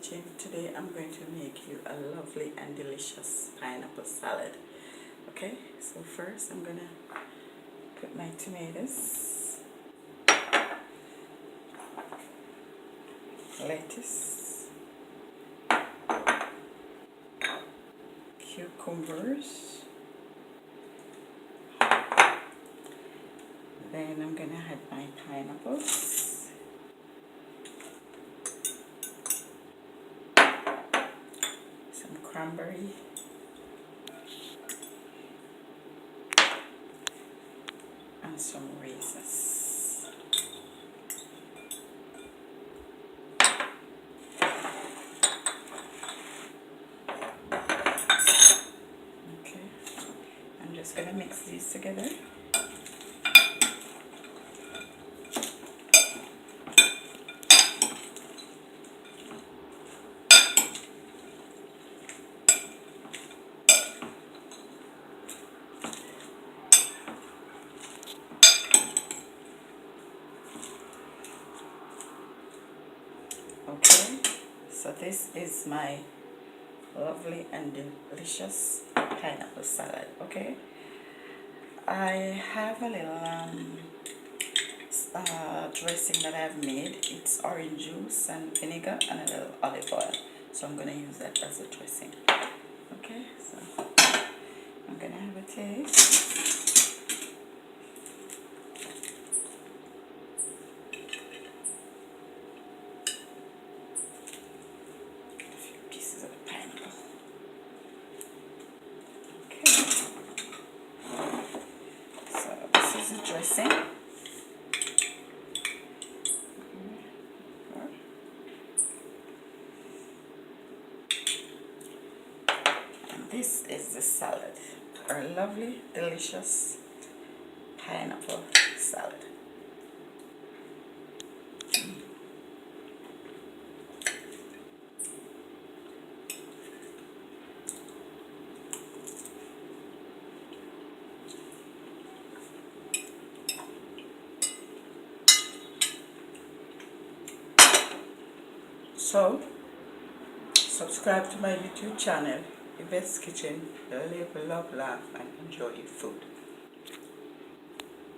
Kitchen. Today I'm going to make you a lovely and delicious pineapple salad. Okay, so first I'm gonna put my tomatoes, lettuce, cucumbers, then I'm gonna add my pineapples, some cranberry, and some raisins. Okay, I'm just gonna mix these together. Okay, so this is my lovely and delicious pineapple salad. Okay, I have a little dressing that I've made. It's orange juice and vinegar and a little olive oil, so I'm gonna use that as a dressing. Okay, so I'm gonna have a taste. Dressing. And this is the salad, our lovely, delicious pineapple salad. So, subscribe to my YouTube channel, Yvette's Kitchen. Live, love, laugh, and enjoy your food.